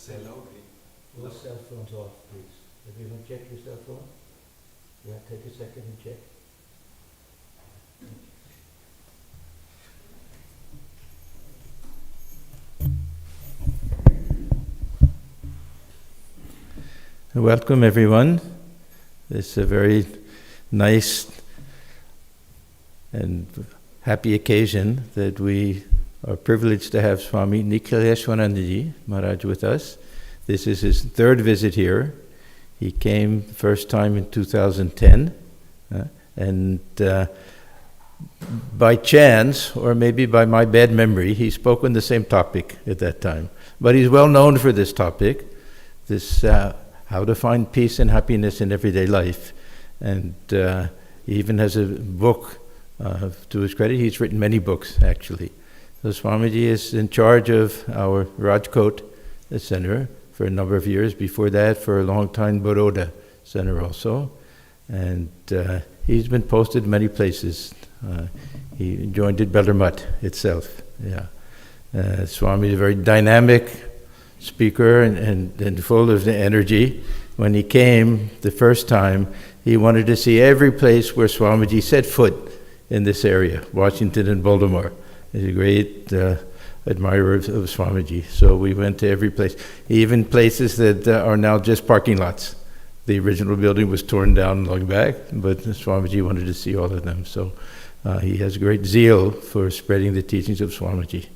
Say loudly. Those cell phones off, please. Everyone check your cell phone? Yeah, take a second and check. Welcome everyone. It's a very nice and happy occasion that we are privileged to have Swami Nikhileswarananda Maharaj with us. This is his third visit here. He came the first time in 2010, and by chance, or maybe by my bad memory, he spoke on the same topic at that time. But he's well known for this topic, this how to find peace and happiness in everyday life. And he even has a book, to his credit. He's written many books, actually. So Swamiji is in charge of our Rajkot Center for a number of years. Before that, for a long time, Baroda Center also. And he's been posted many places. He joined at Belur Math itself. Yeah. Swami is a very dynamic speaker and full of the energy. When he came the first time, he wanted to see every place where Swamiji set foot in this area, Washington and Baltimore. He's a great admirer of Swamiji. So we went to every place, even places that are now just parking lots. The original building was torn down long back, but Swamiji wanted to see all of them. So he has great zeal for spreading the teachings of Swamiji.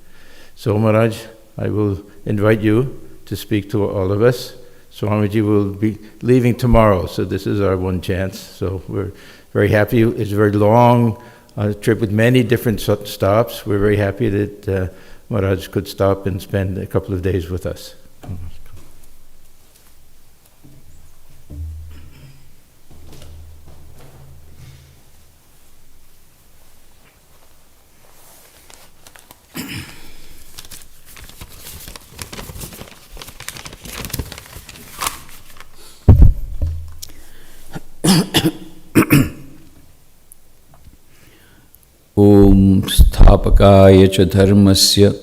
So Maharaj, I will invite you to speak to all of us. Swamiji will be leaving tomorrow, so this is our one chance. So we're very happy. It's a very long trip with many different stops. We're very happy that Maharaj could stop and spend a couple of days with us. Om Sthapakaya cha dharmasya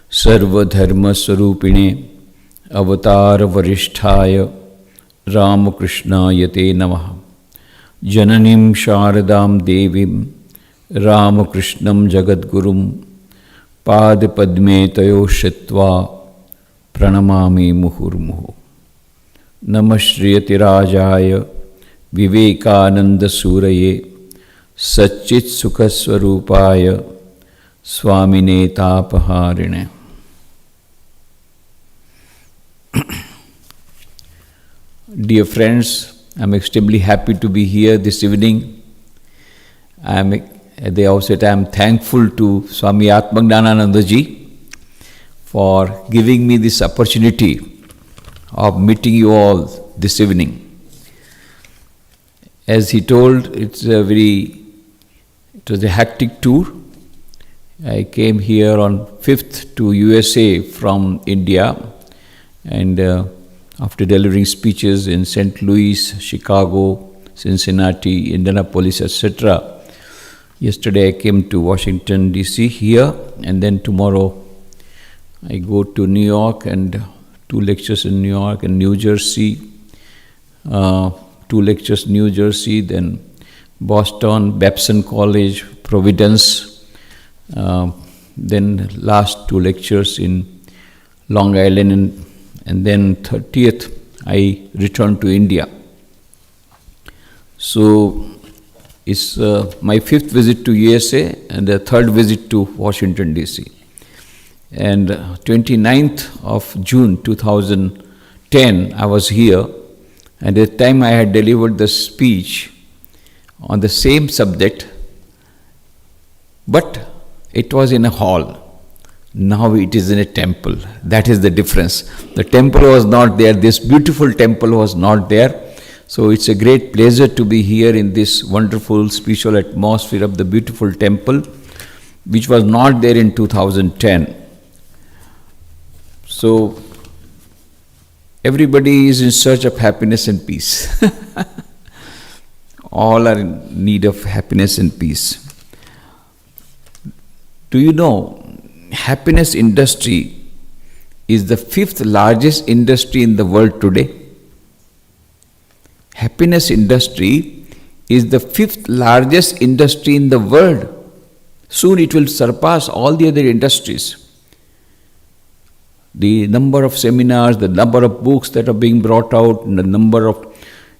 sarvadharmaswarupine avatar varisthaya Ramakrishnaya te namaha Jananim Sharadam Devim Ramakrishnam Jagadgurum Padapadme tayo shitva pranamami muhurmuhu Namashriyati Rajaya Vivekananda Suraye Satchit Sukha Swarupaya Swamine Tapaharine. Dear friends, I am extremely happy to be here this evening. At the outset, I am thankful to Swami Atmagnanananda ji for giving me this opportunity of meeting you all this evening. As he told, it was a hectic tour. I came here on 5th to USA from India, and after delivering speeches in St. Louis, Chicago, Cincinnati, Indianapolis, etc. Yesterday I came to Washington, D.C. here, and then tomorrow I go to New York and 2 lectures in New York and New Jersey, 2 lectures New Jersey, then Boston, Babson College, Providence, then last 2 lectures in Long Island, and then 30th I returned to India. So it's my 5th visit to USA and the 3rd visit to Washington DC. And 29th of June 2010 I was here, and at the time I had delivered the speech on the same subject, but it was in a hall. Now it is in a temple. That is the difference. The temple was not there. This beautiful temple was not there. So it's a great pleasure to be here in this wonderful spiritual atmosphere of the beautiful temple, which was not there in 2010. So everybody is in search of happiness and peace. All are in need of happiness and peace. Do you know, happiness industry is the 5th largest industry in the world today. Happiness industry is the 5th largest industry in the world. Soon it will surpass all the other industries. The number of seminars, the number of books that are being brought out, and the number of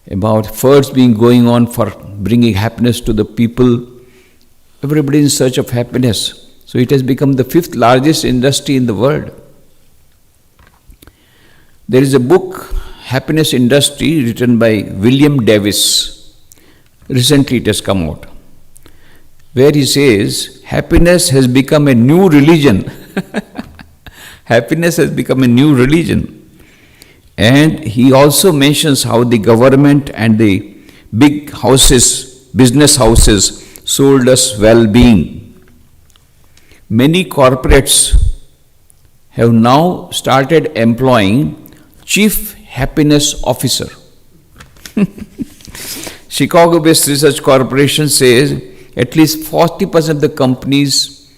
efforts being going on for bringing happiness to the people. Everybody is in search of happiness. So it has become the 5th largest industry in the world. There is a book, Happiness Industry, written by William Davis. Recently it has come out, where he says, happiness has become a new religion. Happiness has become a new religion. And he also mentions how the government and the big houses, business houses, sold us well-being. Many corporates have now started employing Chief Happiness Officer. Chicago-based research corporation says at least 40% of the companies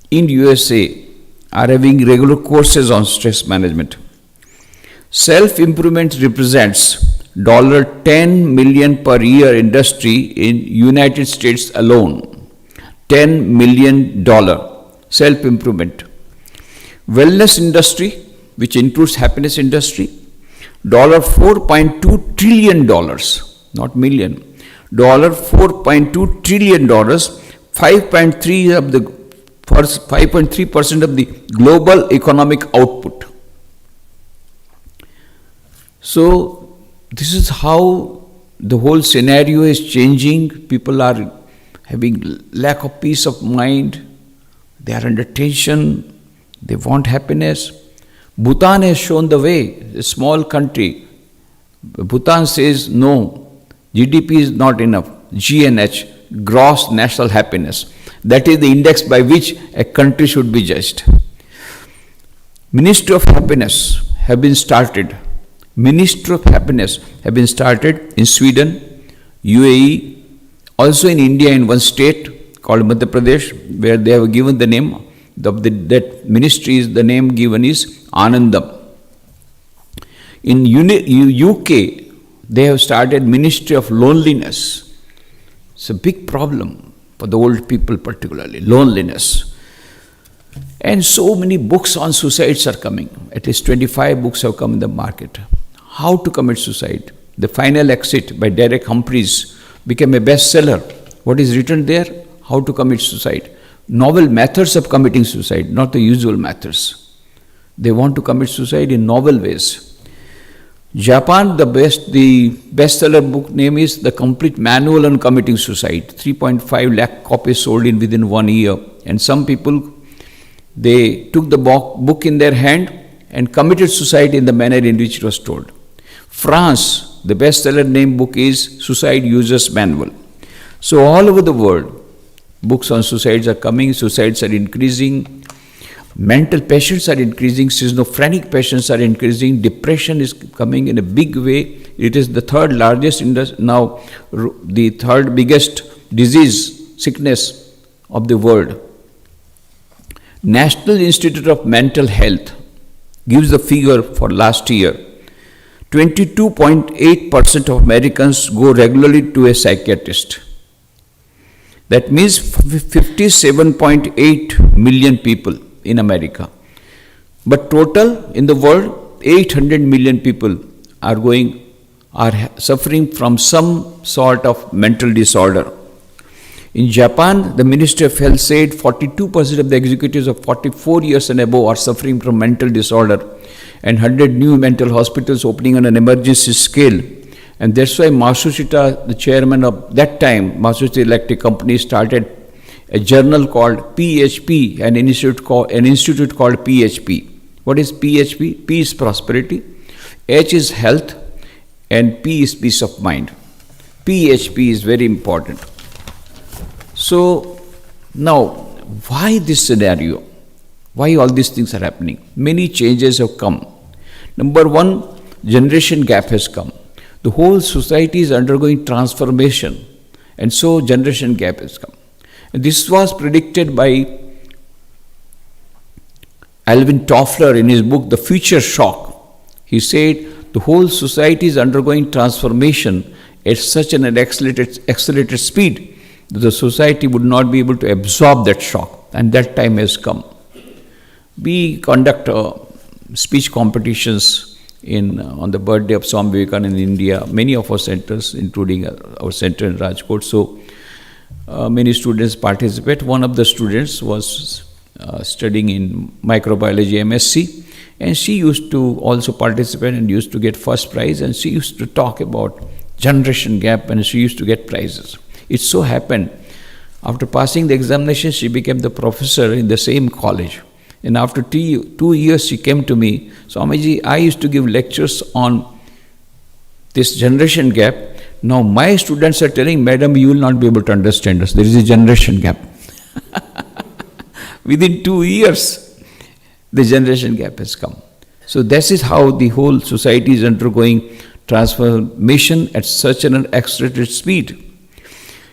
in USA are having regular courses on stress management. Self-improvement represents $10 million per year industry in United States alone. $10 million self-improvement. Wellness industry, which includes happiness industry, $4.2 trillion, not million, $4.2 trillion, 5.3% of the global economic output. So this is how the whole scenario is changing. People are having lack of peace of mind. They are under tension. They want happiness. Bhutan has shown the way. A small country. Bhutan says no. GDP is not enough. GNH, gross national happiness. That is the index by which a country should be judged. Ministry of Happiness have been started. Ministry of Happiness have been started in Sweden, UAE, also in India in one state called Madhya Pradesh, where they have given the name, that ministry is, the name given is Anandam. In UK, they have started Ministry of Loneliness. It's a big problem for the old people particularly, loneliness. And so many books on suicides are coming. At least 25 books have come in the market. How to commit suicide. The Final Exit by Derek Humphreys became a bestseller. What is written there? How to commit suicide. Novel methods of committing suicide, not the usual methods. They want to commit suicide in novel ways. Japan, the bestseller book name is The Complete Manual on Committing Suicide. 3.5 lakh copies sold within 1 year. And some people, they took the book in their hand and committed suicide in the manner in which it was told. France, the bestseller name book is Suicide User's Manual. So all over the world, books on suicides are coming, suicides are increasing, mental patients are increasing, schizophrenic patients are increasing, depression is coming in a big way. It is the third largest, now the third biggest disease, sickness of the world. National Institute of Mental Health gives the figure for last year. 22.8% of Americans go regularly to a psychiatrist. That means 57.8 million people in America. But total in the world, 800 million people are suffering from some sort of mental disorder. In Japan, the Ministry of Health said 42% of the executives of 44 years and above are suffering from mental disorder, and 100 new mental hospitals opening on an emergency scale. And that's why Matsushita, the chairman of that time, Matsushita Electric Company, started a journal called PHP, an institute called PHP. What is PHP? P is prosperity, H is health, and P is peace of mind. PHP is very important. So now, why this scenario? Why all these things are happening? Many changes have come. Number one, generation gap has come. The whole society is undergoing transformation, and so generation gap has come. And this was predicted by Alvin Toffler, in his book The Future Shock, he said the whole society is undergoing transformation at such an accelerated speed that the society would not be able to absorb that shock, and that time has come. We conduct speech competitions on the birthday of Swami Vivekananda in India, many of our centers, including our center in Rajkot. So many students participate. One of the students was studying in microbiology MSc, and she used to also participate and used to get first prize, and she used to talk about generation gap, and she used to get prizes. It so happened, after passing the examination, she became the professor in the same college. And after 2 years, she came to me, Swamiji, I used to give lectures on this generation gap. Now my students are telling, Madam, you will not be able to understand us. There is a generation gap. Within 2 years, the generation gap has come. So this is how the whole society is undergoing transformation at such an accelerated speed.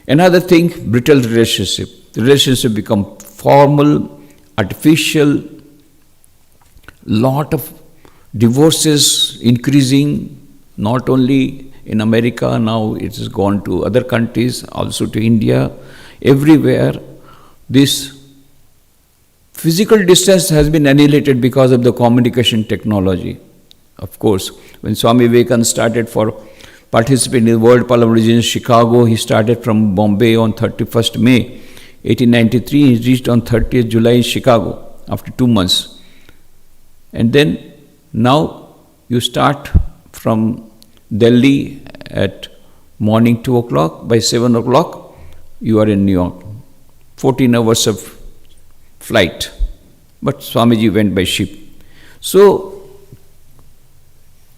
Another thing, brittle relationship. The relationship become formal, artificial, lot of divorces increasing, not only in America, now it has gone to other countries, also to India, everywhere. This physical distance has been annihilated because of the communication technology. Of course, when Swami Vivekananda started for participating in the World Parliament in Chicago, he started from Bombay on 31st May 1893, he reached on 30th July in Chicago after 2 months. And then now you start from Delhi at morning 2 o'clock, by 7 o'clock you are in New York. 14 hours of flight. But Swamiji went by ship. So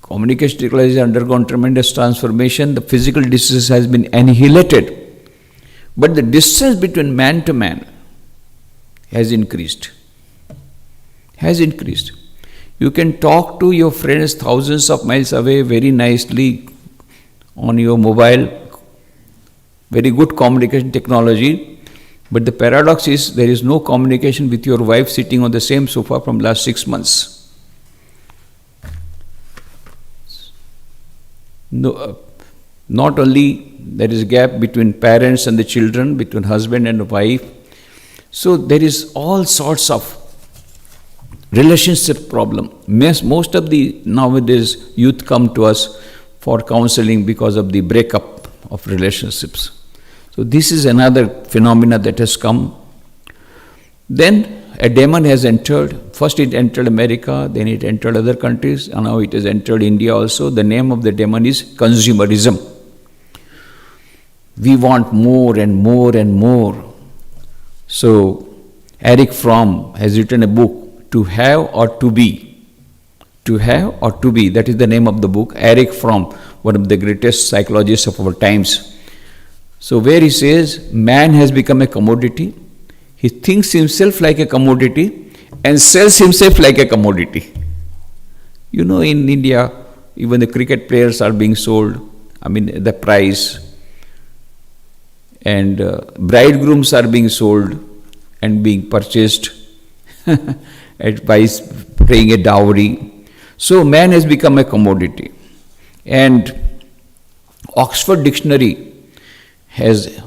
communication technology has undergone tremendous transformation. The physical distance has been annihilated. But the distance between man to man has increased. Has increased. You can talk to your friends thousands of miles away very nicely on your mobile. Very good communication technology. But the paradox is there is no communication with your wife sitting on the same sofa from last 6 months. No, not only there is a gap between parents and the children, between husband and wife. So there is all sorts of relationship problem. Most of the nowadays youth come to us for counseling because of the breakup of relationships. So this is another phenomena that has come. Then a demon has entered. First it entered America, then it entered other countries, and now it has entered India also. The name of the demon is consumerism. We want more and more and more. So Eric Fromm has written a book, To Have or To Be. To Have or To Be, that is the name of the book. Eric Fromm, one of the greatest psychologists of our times. So where he says, man has become a commodity. He thinks himself like a commodity and sells himself like a commodity. You know, in India, even the cricket players are being sold, the price. And bridegrooms are being sold and being purchased by paying a dowry. So man has become a commodity. And Oxford Dictionary has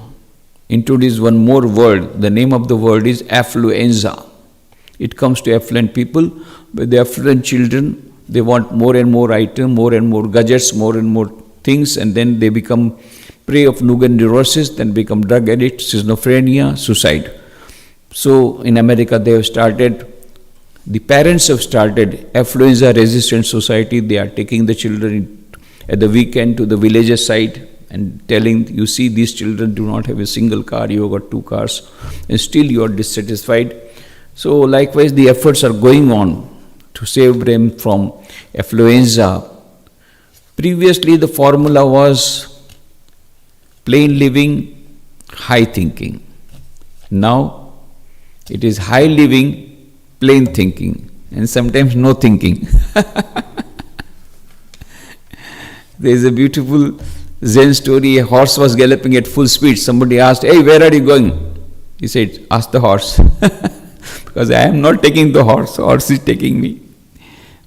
introduced one more word. The name of the word is affluenza. It comes to affluent people, but the affluent children, they want more and more items, more and more gadgets, more and more things, and then they become prey of nougat neurosis, then become drug addicts, schizophrenia, suicide. So in America they have started, the parents have started affluenza resistant society. They are taking the children at the weekend to the villages side and telling, you see, these children do not have a single car, you have got 2 cars, and still you are dissatisfied. So likewise the efforts are going on to save them from affluenza. Previously the formula was plain living, high thinking. Now it is high living, plain thinking, and sometimes no thinking. There is a beautiful Zen story. A horse was galloping at full speed. Somebody asked, hey, where are you going? He said, ask the horse. because I am not taking the horse is taking me.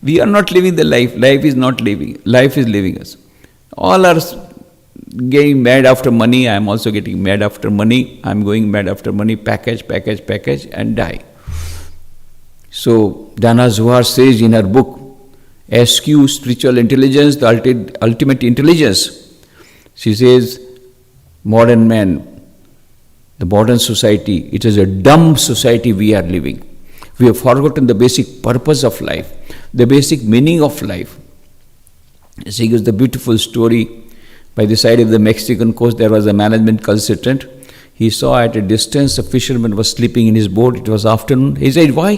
We are not living the life. Life is not living. Life is living us. All are getting mad after money. I am also getting mad after money. I am going mad after money. Package, and die. So Dana Zohar says in her book, SQ, Spiritual Intelligence, the ultimate intelligence. She says, modern man, the modern society, it is a dumb society we are living. We have forgotten the basic purpose of life, the basic meaning of life. She gives the beautiful story. By the side of the Mexican coast, there was a management consultant. He saw at a distance a fisherman was sleeping in his boat. It was afternoon. He said, "Why?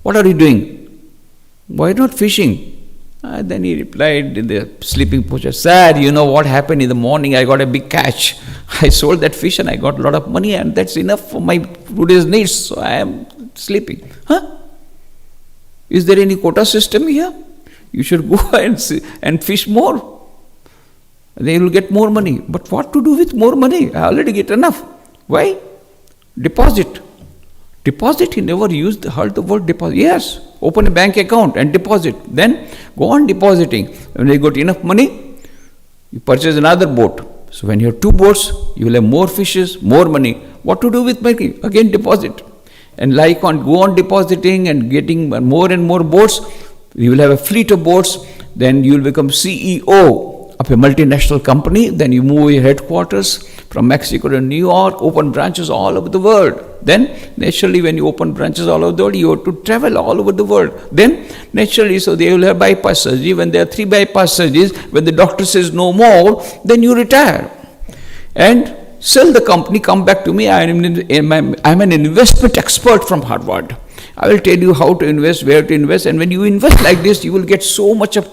What are you doing? Why not fishing?" Then he replied in the sleeping posture, "Sir, you know what happened in the morning? I got a big catch. I sold that fish and I got a lot of money, and that's enough for my today's needs, so I am sleeping." Huh? Is there any quota system here? You should go and fish more. Then you will get more money. But what to do with more money? I already get enough. Why? Deposit. Deposit, he never heard the word deposit. Yes, open a bank account and deposit. Then go on depositing. When you got enough money, you purchase another boat. So when you have two boats, you will have more fishes, more money. What to do with money? Again deposit. And go on depositing and getting more and more boats. You will have a fleet of boats. Then you will become CEO of a multinational company. Then you move your headquarters from Mexico to New York, open branches all over the world. Then naturally when you open branches all over the world, you have to travel all over the world. Then naturally, so they will have bypass surgery. When there are 3 bypass surgeries, when the doctor says no more, then you retire. And sell the company, come back to me. I am an investment expert from Harvard. I will tell you how to invest, where to invest. And when you invest like this, you will get so much of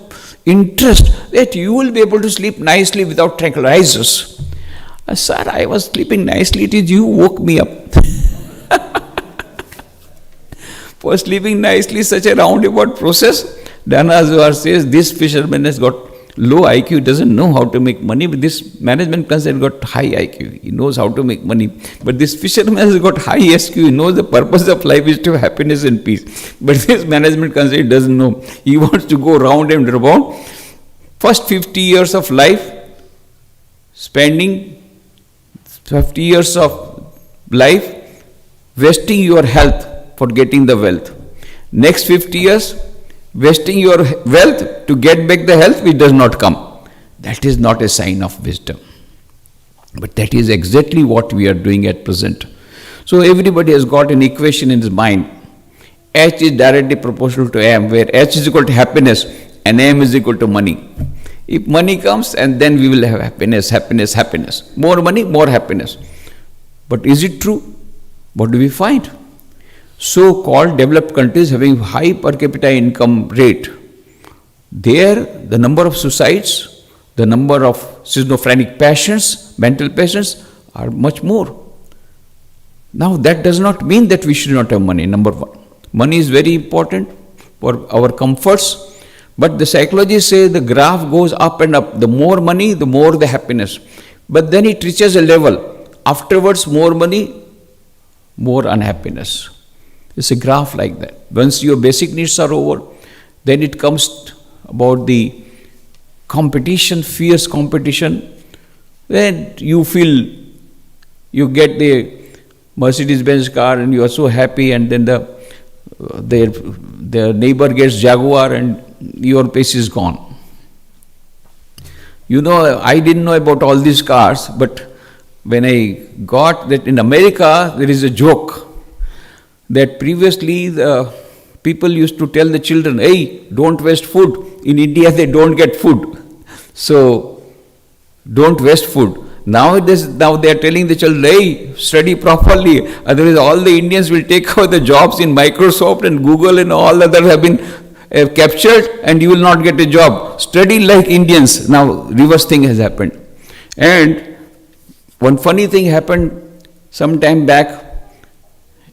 interest that you will be able to sleep nicely without tranquilizers. Sir, I was sleeping nicely. It is you who woke me up. For sleeping nicely, such a roundabout process. Dana Zohar says this fisherman has got low IQ, doesn't know how to make money, but this management consultant got high IQ. He knows how to make money. But this fisherman has got high SQ. He knows the purpose of life is to have happiness and peace. But this management consultant doesn't know. He wants to go round and round. First 50 years of life, spending 50 years of life, wasting your health for getting the wealth. Next 50 years, wasting your wealth to get back the health which does not come. That is not a sign of wisdom. But that is exactly what we are doing at present. So everybody has got an equation in his mind. H is directly proportional to M, where H is equal to happiness and M is equal to money. If money comes, and then we will have happiness, happiness, happiness. More money, more happiness. But is it true? What do we find? So-called developed countries having high per capita income rate, there the number of suicides, the number of schizophrenic patients, mental patients are much more. Now that does not mean that we should not have money, number one. Money is very important for our comforts, but the psychologists say the graph goes up and up. The more money, the more the happiness. But then it reaches a level. Afterwards, more money, more unhappiness. It's a graph like that. Once your basic needs are over, then it comes about the competition, fierce competition. Then you feel you get the Mercedes-Benz car and you are so happy, and then the neighbor gets Jaguar and your pace is gone. You know, I didn't know about all these cars, but when I got that in America, there is a joke that previously the people used to tell the children, hey, don't waste food. In India, they don't get food. So, don't waste food. Now they are telling the children, hey, study properly. Otherwise, all the Indians will take over the jobs in Microsoft and Google and all others have been captured, and you will not get a job. Study like Indians. Now, reverse thing has happened. And one funny thing happened some time back.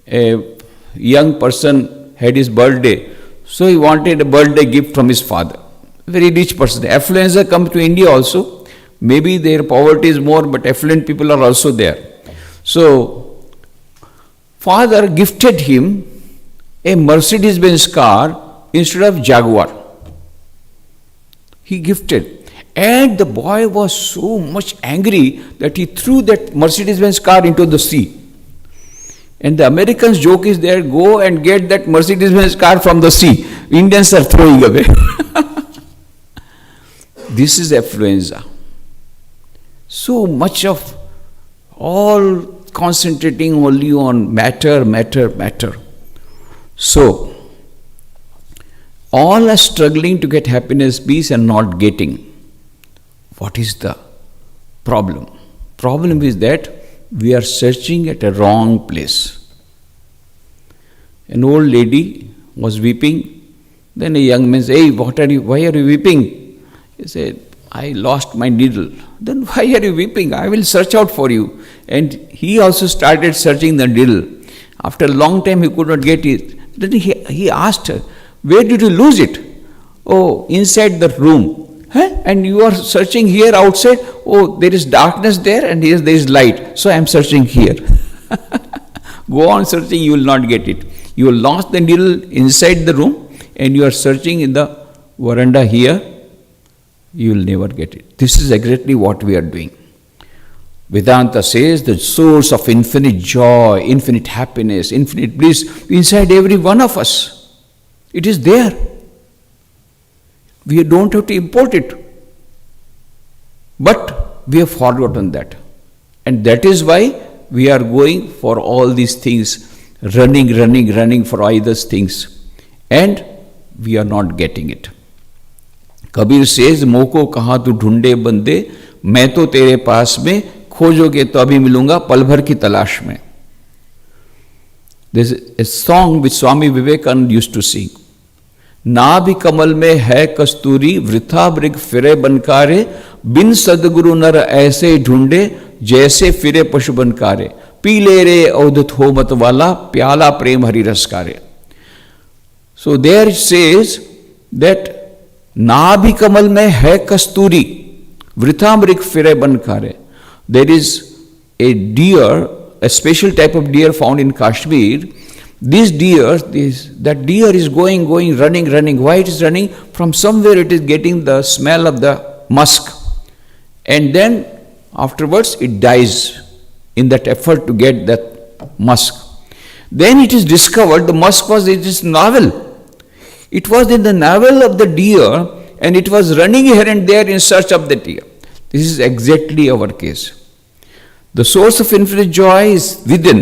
A young person had his birthday, so he wanted a birthday gift from his father. Very rich person. Affluents come to India also. Maybe their poverty is more, but affluent people are also there. So, father gifted him a Mercedes-Benz car instead of Jaguar. He gifted. And the boy was so much angry that he threw that Mercedes-Benz car into the sea. And the Americans' joke is there, go and get that Mercedes-Benz car from the sea. Indians are throwing away. This is affluenza. So much of all concentrating only on matter, matter, matter. So, all are struggling to get happiness, peace and not getting. What is the problem? Problem is that we are searching at a wrong place. An old lady was weeping. Then a young man said, "Hey, why are you weeping?" He said, "I lost my needle." "Then why are you weeping? I will search out for you." And he also started searching the needle. After a long time he could not get it. Then he asked her, "Where did you lose it?" "Oh, inside the room." "Huh? And you are searching here outside?" "Oh, there is darkness there and here there is light. So I am searching here." Go on searching, you will not get it. You lost the needle inside the room and you are searching in the veranda here, you will never get it. This is exactly what we are doing. Vedanta says the source of infinite joy, infinite happiness, infinite bliss inside every one of us. It is there. We don't have to import it. But we have forgotten that. And that is why we are going for all these things, running for either things. And we are not getting it. Kabir says, "Moko kaha tu dhunde bande, main to tere paas mein, खोजोगे तो अभी मिलूंगा पल भर की तलाश में." There's a song which Swami Vivekananda used to sing. नाभि कमल में है कस्तूरी, वृथा मृग फिरे बनकारे, बिन सदगुरु नर ऐसे ढूंढे, जैसे फिरे पशु बनकारे, पी ले रे अवधत हो मत वाला, प्याला प्रेम Hari रसकारे. So there it says that नाभि कमल में है कस्तूरी, वृथा मृग फिरे बनकारे. There is a deer, a special type of deer found in Kashmir. That deer is going, running. Why it is running? From somewhere it is getting the smell of the musk. And then afterwards it dies in that effort to get that musk. Then it is discovered the musk was in its navel. It was in the navel of the deer and it was running here and there in search of the deer. This is exactly our case. The source of infinite joy is within,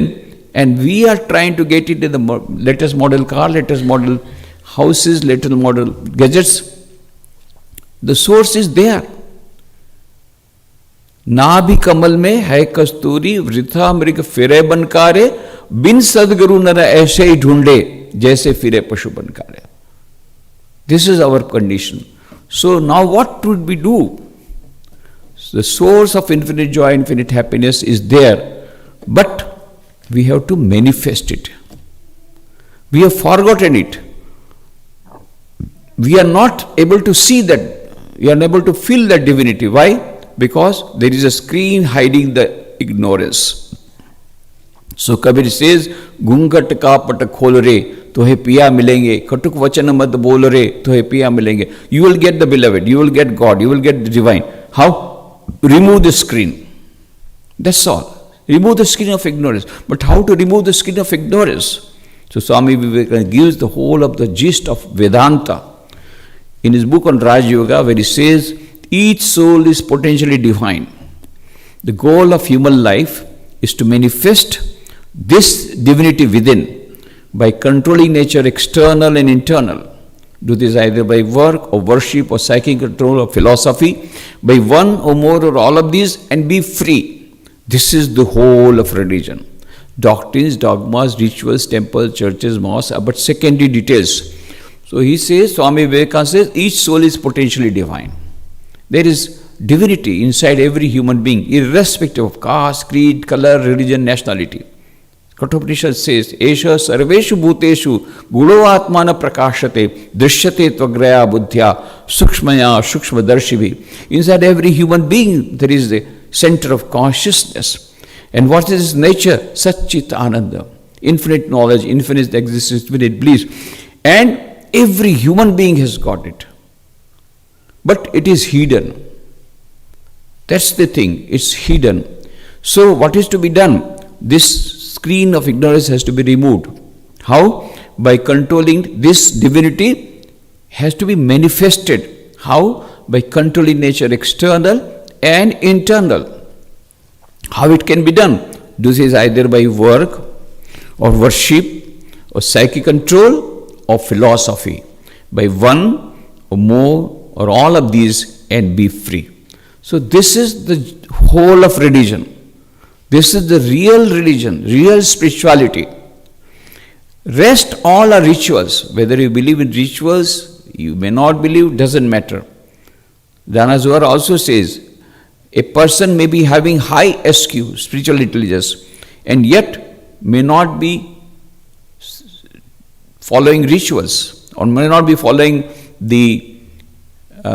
and we are trying to get it in the latest model car, latest model houses, latest model gadgets. The source is there. नाभि कमल में है कस्तूरी, वृथा मृग फिरे बनकारे, बिन सदगुरु नर ऐसे ही ढूंढे, जैसे फिरे पशु बनकारे. This is our condition. So now what would we do? The source of infinite joy, infinite happiness is there, but we have to manifest it. We have forgotten it. We are not able to see that, we are unable to feel that divinity. Why? Because there is a screen hiding the ignorance. So Kabir says, "Gungat ka pat khol re, tohe piya milenge, katuk vachan mad bol re, tohe piya milenge." You will get the beloved, you will get God, you will get the divine. How? Remove the screen. That's all. Remove the screen of ignorance. But how to remove the screen of ignorance? So Swami Vivekananda gives the whole of the gist of Vedanta in his book on Raj Yoga, where he says, each soul is potentially divine. The goal of human life is to manifest this divinity within by controlling nature external and internal. Do this either by work or worship or psychic control or philosophy, by one or more or all of these, and be free. This is the whole of religion. Doctrines, dogmas, rituals, temples, churches, mosques are but secondary details. So he says, Swami Vivekananda says, each soul is potentially divine. There is divinity inside every human being, irrespective of caste, creed, color, religion, nationality. Kathopanishad says, Esha sarveshu bhuteshu gulo atmana prakashate drishyate tvagraya buddhya sukshmaya sukshmadarshivi. Inside every human being there is a center of consciousness. And what is its nature? Satchit Ananda. infinite knowledge, infinite existence, infinite bliss. And every human being has got it. But it is hidden. That's the thing, it's hidden. So what is to be done? This screen of ignorance has to be removed. How? By controlling this divinity has to be manifested. How? By controlling nature external and internal. How it can be done? This is either by work or worship or psychic control or philosophy. By one or more or all of these and be free. So this is the whole of religion. This is the real religion, real spirituality. Rest all are rituals. Whether you believe in rituals, you may not believe, doesn't matter. Dhanaswara also says, a person may be having high SQ, spiritual intelligence, and yet may not be following rituals or may not be following the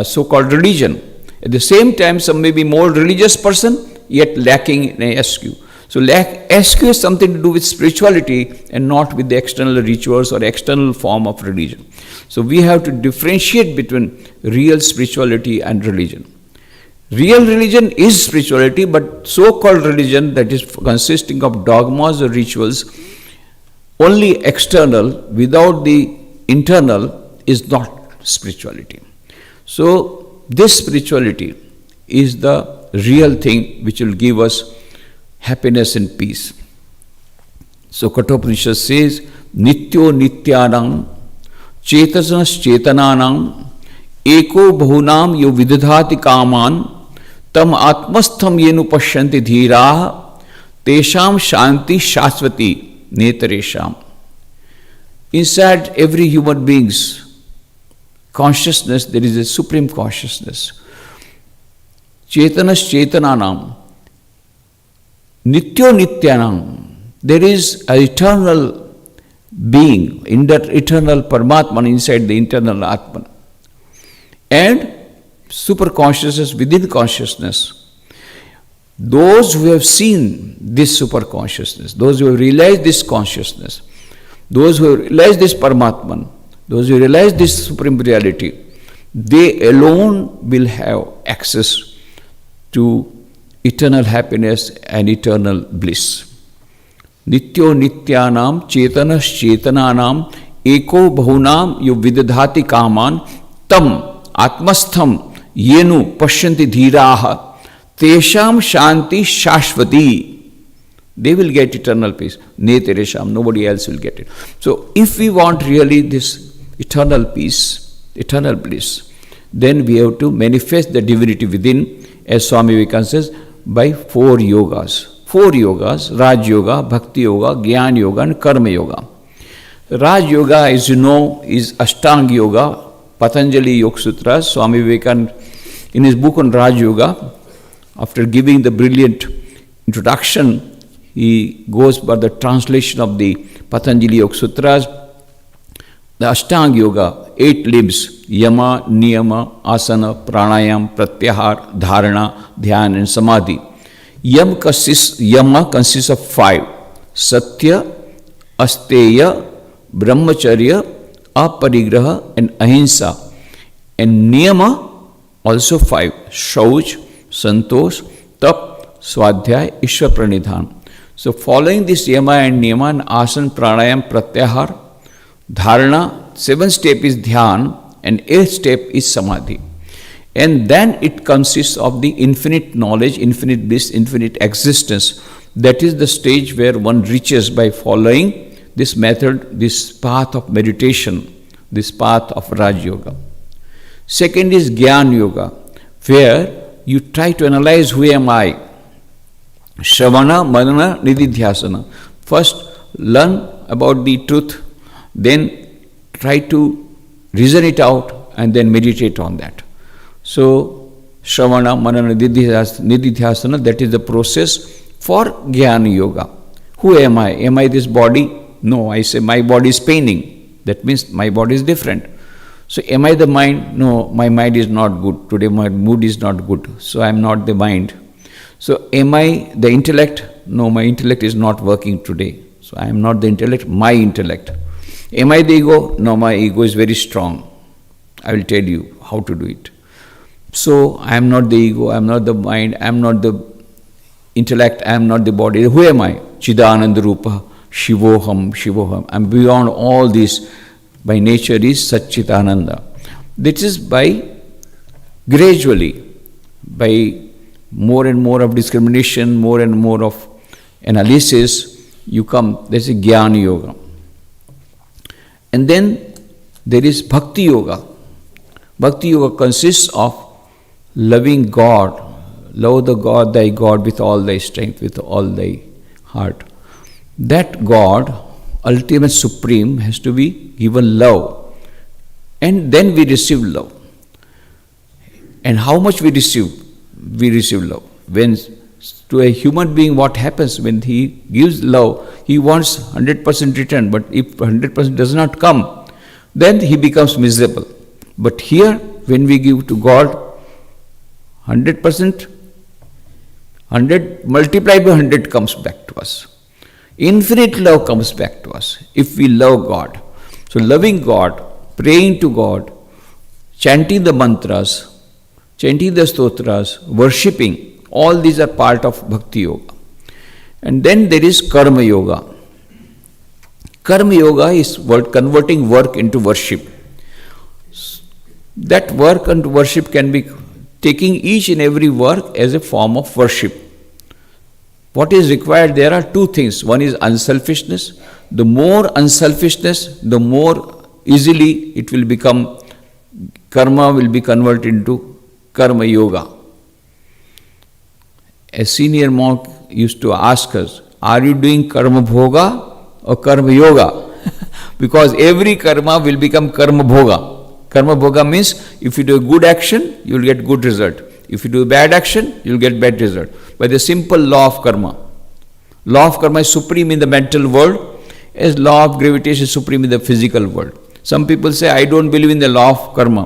so-called religion. At the same time, some may be more religious person, yet lacking in SQ. So SQ is something to do with spirituality and not with the external rituals or external form of religion. So we have to differentiate between real spirituality and religion. Real religion is spirituality, but so-called religion that is consisting of dogmas or rituals, only external without the internal is not spirituality. So this spirituality is the real thing which will give us happiness and peace. So Kathopanishad says, Nityo Nityanam Chetasanas Chetananam Eko Bahunam Yo Vidadhati Kaman Tam Atmastham Yenu Pashyanti Dhiraha Tesham Shanti Shasvati Netaresham. Inside every human being's consciousness, there is a supreme consciousness. Chetanas Chetananam Nityo Nityanam. There is an eternal being, in that eternal Paramatman inside the internal Atman. And super consciousness within consciousness. Those who have seen this super consciousness, those who have realized this consciousness, those who have realized this Paramatman, those who realize this supreme reality, they alone will have access to eternal happiness and eternal bliss. Nityo Nityanam Chetanas Chetananam Eko Bahunam Yo Vidadhati Kaman Tam Atmastham Yenu Pashyanti Dhiraha Tesham Shanti Shashvati. They will get eternal peace. Netaresham, nobody else will get it. So if we want really this eternal peace, eternal bliss, then we have to manifest the divinity within, as Swami Vivekananda says, by 4 yogas. 4 yogas, Raj Yoga, Bhakti Yoga, Gyan Yoga and Karma Yoga. Raj Yoga, as you know, is Ashtanga Yoga, Patanjali Yoga Sutras. Swami Vivekananda, in his book on Raj Yoga, after giving the brilliant introduction, he goes by the translation of the Patanjali Yoga Sutras. The Ashtanga Yoga, 8 limbs, Yama, Niyama, Asana, Pranayam, Pratyahar, Dharana, Dhyan and Samadhi. Yama consists of 5. Satya, Asteya, Brahmacharya, Aparigraha and Ahimsa. And Niyama also 5. Shauch, Santosh, Tap, Swadhyay, Ishwar Pranidhan. So following this Yama and Niyama and Asana, Pranayam, Pratyahar, Dharana, 7th step is Dhyan and 8th step is Samadhi. And then it consists of the infinite knowledge, infinite bliss, infinite existence. That is the stage where one reaches by following this method, this path of meditation, this path of Raj Yoga. Second is Gyan Yoga, where you try to analyze who am I. Shravana, Manana, Nididhyasana. First learn about the truth, then try to reason it out and then meditate on that. So, Shravana, Manana, Nididhyasana, that is the process for Jnana Yoga. Who am I? Am I this body? No, I say my body is paining. That means my body is different. So, am I the mind? No, my mind is not good. Today my mood is not good. So, I am not the mind. So, am I the intellect? No, my intellect is not working today. So I am not the intellect, my intellect. Am I the ego? No, my ego is very strong. I will tell you how to do it. So I am not the ego, I am not the mind, I am not the intellect, I am not the body. Who am I? Chidananda Rupa, Shivoham, Shivoham. I am beyond all this. By nature is Satchitananda. This is by gradually, by more and more of discrimination, more and more of analysis, you come, there is a Jnana Yoga. And then there is Bhakti Yoga. Bhakti Yoga consists of loving God. Love the God, thy God, with all thy strength, with all thy heart. That God, ultimate supreme, has to be given love. And then we receive love. And how much we receive? We receive love. When to a human being, what happens when he gives love? He wants 100% return, but if 100% does not come, then he becomes miserable. But here, when we give to God 100%, 100 multiplied by 100 comes back to us. Infinite love comes back to us if we love God. So loving God, praying to God, chanting the mantras, chanting the stotras, worshipping, all these are part of Bhakti Yoga. And then there is Karma Yoga. Karma Yoga is converting work into worship. That work and worship can be taking each and every work as a form of worship. What is required? There are two things. One is unselfishness. The more unselfishness, the more easily it will become, karma will be converted into Karma Yoga. A senior monk used to ask us, are you doing Karma Bhoga or Karma Yoga? Because every karma will become Karma Bhoga. Karma Bhoga means if you do a good action, you will get good result. If you do a bad action, you will get bad result. By the simple law of karma. Law of karma is supreme in the mental world, as law of gravitation is supreme in the physical world. Some people say, I don't believe in the law of karma.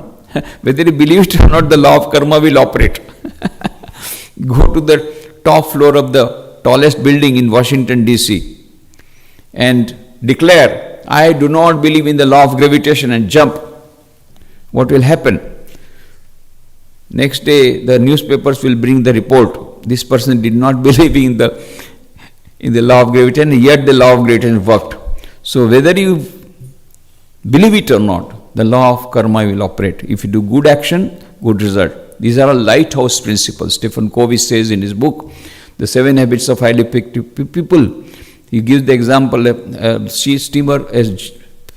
Whether you believe it or not, the law of karma will operate. Go to the top floor of the tallest building in Washington, D.C. and declare, I do not believe in the law of gravitation, and jump. What will happen? Next day, the newspapers will bring the report. This person did not believe in the law of gravitation, yet the law of gravitation worked. So whether you believe it or not, the law of karma will operate. If you do good action, good result. These are all lighthouse principles. Stephen Covey says in his book, The 7 Habits of Highly Effective People, he gives the example, a steamer, a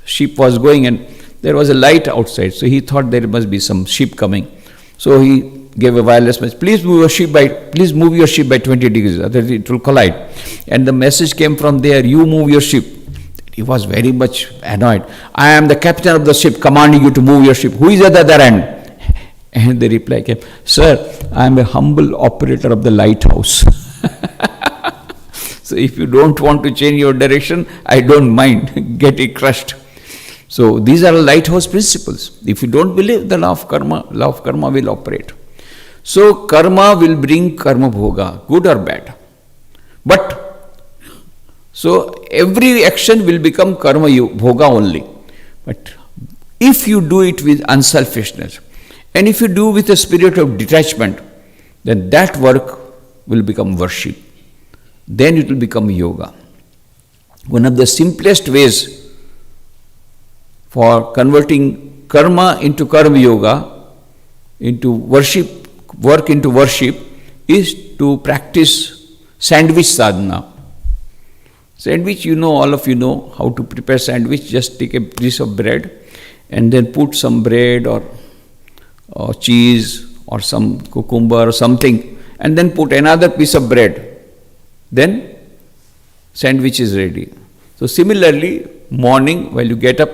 ship was going and there was a light outside. So he thought there must be some ship coming. So he gave a wireless message, please move your ship by 20 degrees, otherwise it will collide. And the message came from there, you move your ship. He was very much annoyed. I am the captain of the ship commanding you to move your ship. Who is at the other end? And the reply came, sir, I am a humble operator of the lighthouse. So if you don't want to change your direction, I don't mind, get it crushed. So these are lighthouse principles. If you don't believe the law of karma will operate. So karma will bring karma bhoga, good or bad. But, so every action will become karma bhoga only. But if you do it with unselfishness, and if you do with a spirit of detachment, then that work will become worship. Then it will become yoga. One of the simplest ways for converting karma into karma yoga, into worship, work into worship, is to practice sandwich sadhana. Sandwich, all of you know how to prepare sandwich. Just take a piece of bread and then put some bread or cheese or some cucumber or something, and then put another piece of bread. Then sandwich is ready. So similarly, morning while you get up,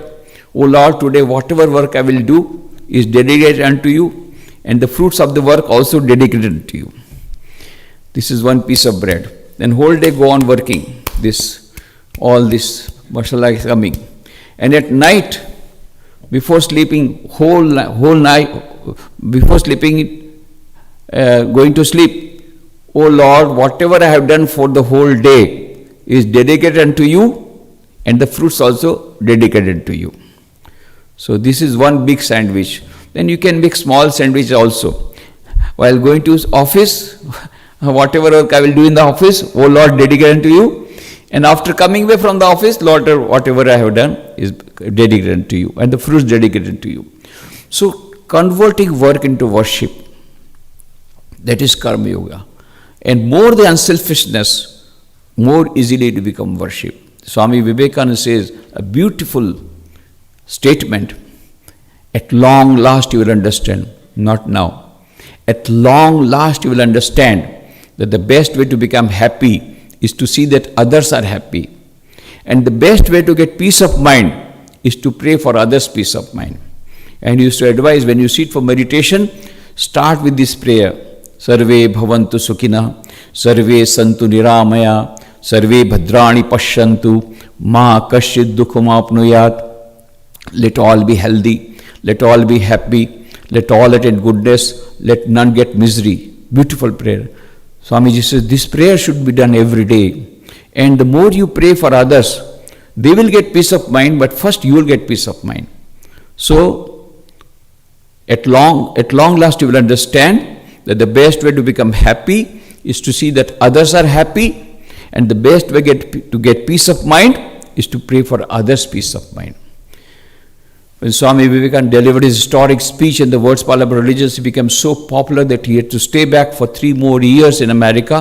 O Lord, today whatever work I will do is dedicated unto you, and the fruits of the work also dedicated unto you. This is one piece of bread. Then whole day go on working. All this masala is coming. And at night, before sleeping, whole night, before sleeping, going to sleep, O Lord, whatever I have done for the whole day is dedicated unto you, and the fruits also dedicated to you. So this is one big sandwich. Then you can make small sandwich also. While going to office, whatever work I will do in the office, oh Lord, dedicated unto you. And after coming away from the office, Lord, whatever I have done is dedicated unto you, and the fruits dedicated to you. So converting work into worship, that is karma yoga. And more the unselfishness, more easily to become worship. Swami Vivekananda says a beautiful statement. At long last you will understand, not now. At long last you will understand that the best way to become happy is to see that others are happy. And the best way to get peace of mind is to pray for others' peace of mind. And he used to advise, when you sit for meditation, start with this prayer. Sarve bhavantu sukhina, sarve santu niramaya, sarve bhadrani pashyantu, ma kasyid dukham apnuyat. Let all be healthy, let all be happy, let all attain goodness, let none get misery. Beautiful prayer. Swamiji says this prayer should be done every day. And the more you pray for others, they will get peace of mind, but first you will get peace of mind. So, at long last you will understand that the best way to become happy is to see that others are happy, and the best way to get peace of mind is to pray for others' peace of mind. When Swami Vivekananda delivered his historic speech in the World's Parliament of Religions, he became so popular that he had to stay back for 3 more years in America.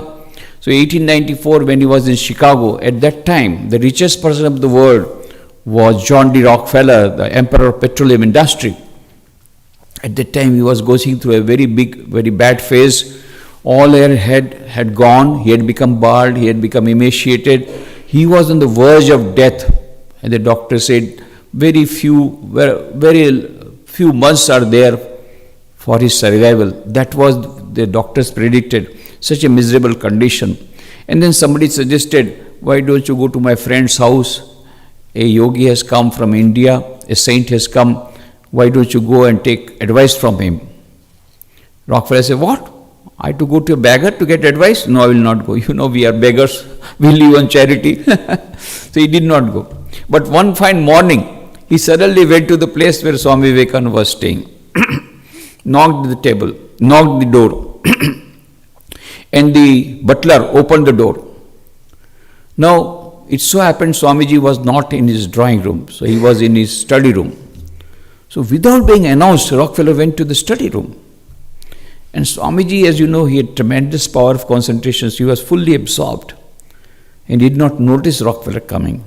So 1894, when he was in Chicago, at that time, the richest person of the world was John D. Rockefeller, the emperor of petroleum industry. At that time, he was going through a very bad phase. All hair had gone. He had become bald. He had become emaciated. He was on the verge of death. And the doctor said, very few months are there for his survival. That was, the doctors predicted, such a miserable condition. And then somebody suggested, why don't you go to my friend's house? A yogi has come from India, a saint has come, why don't you go and take advice from him? Rockefeller said, what? I have to go to a beggar to get advice? No, I will not go. You know, we are beggars, we live on charity. So he did not go. But one fine morning, he suddenly went to the place where Swami Vivekananda was staying, knocked the door, and the butler opened the door. Now, it so happened Swamiji was not in his drawing room, so he was in his study room. So without being announced, Rockefeller went to the study room. And Swamiji, as you know, he had tremendous power of concentration, so he was fully absorbed. And he did not notice Rockefeller coming.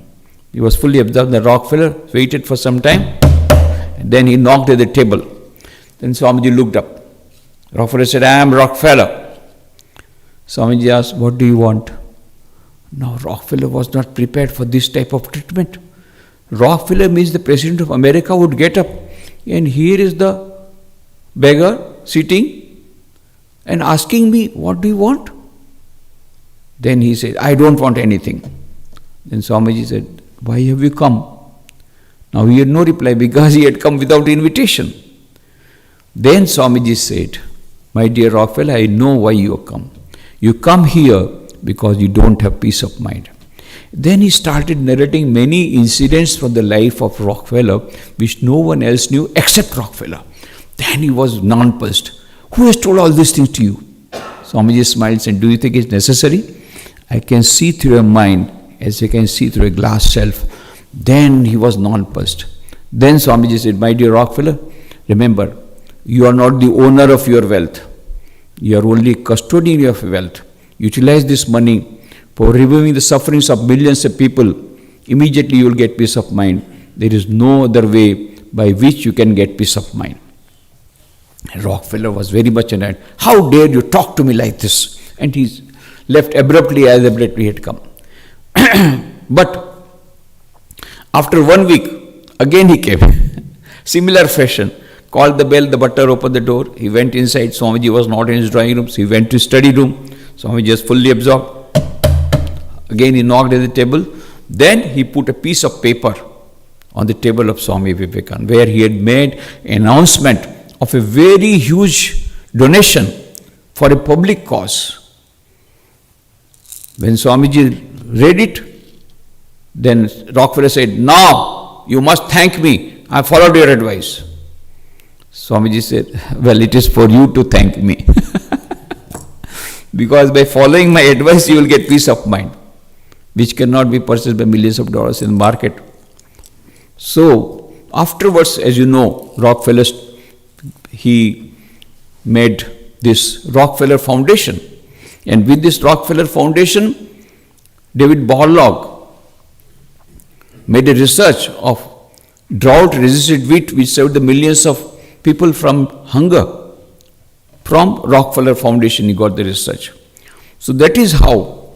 He was fully absorbed. The Rockefeller waited for some time, and then he knocked at the table. Then Swamiji looked up. Rockefeller said, I am Rockefeller. Swamiji asked, what do you want? Now Rockefeller was not prepared for this type of treatment. Rockefeller means the President of America would get up, and here is the beggar sitting and asking me, what do you want? Then he said, I don't want anything. Then Swamiji said, why have you come? Now he had no reply because he had come without invitation. Then Swamiji said, my dear Rockefeller, I know why you have come. You come here because you don't have peace of mind. Then he started narrating many incidents from the life of Rockefeller which no one else knew except Rockefeller. Then he was nonplussed. Who has told all these things to you? Swamiji smiled and said, do you think it's necessary? I can see through your mind as you can see through a glass shelf. Then he was nonplussed. Then Swamiji said, my dear Rockefeller, remember, you are not the owner of your wealth. You are only custodian of wealth. Utilize this money for removing the sufferings of millions of people. Immediately you will get peace of mind. There is no other way by which you can get peace of mind. And Rockefeller was very much annoyed. How dare you talk to me like this? And he left abruptly as abruptly had come. But after 1 week, again he came. Similar fashion. Called the bell, the butler opened the door. He went inside. Swamiji was not in his drawing room, so he went to his study room. Swamiji was fully absorbed. Again he knocked at the table. Then he put a piece of paper on the table of Swami Vivekananda, where he had made an announcement of a very huge donation for a public cause. When Swamiji read it, Then Rockefeller said, "Now you must thank me. I followed your advice." Swamiji said, "Well, it is for you to thank me." Because by following my advice, you will get peace of mind, which cannot be purchased by millions of dollars in the market. So, afterwards, as you know, Rockefeller, he made this Rockefeller Foundation. And with this Rockefeller Foundation, David Borlaug made a research of drought-resistant wheat which saved the millions of people from hunger. From Rockefeller Foundation he got the research. So that is how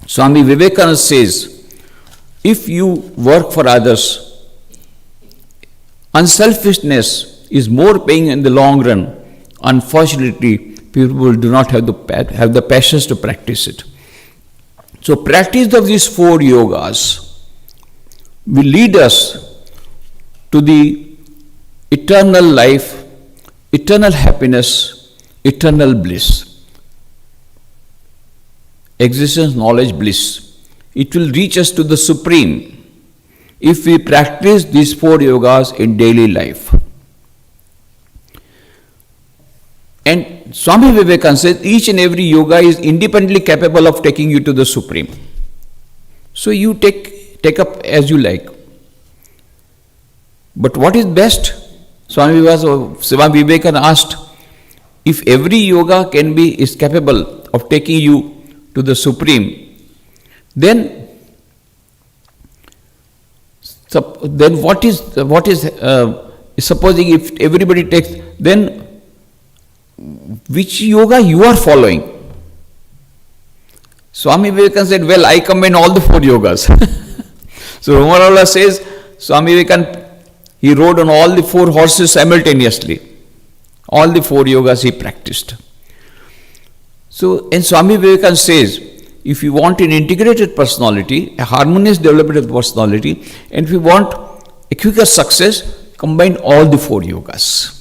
Swami Vivekananda says, if you work for others, unselfishness is more paying in the long run. Unfortunately, people do not have the passions to practice it. So practice of these 4 yogas will lead us to the eternal life, eternal happiness, eternal bliss. Existence, knowledge, bliss. It will reach us to the supreme if we practice these 4 yogas in daily life. And Swami Vivekananda says each and every yoga is independently capable of taking you to the supreme. So you take up as you like. But what is best? Swami Vivekananda asked, if every yoga is capable of taking you to the supreme, then what is supposing if everybody takes, then which yoga you are following? Swami Vivekananda said, well, I combine all the 4 yogas. So Romarola says, Swami Vivekananda, he rode on all the 4 horses simultaneously. All the 4 yogas he practiced. So, and Swami Vivekananda says, if you want an integrated personality, a harmonious development of personality, and if you want a quicker success, combine all the 4 yogas.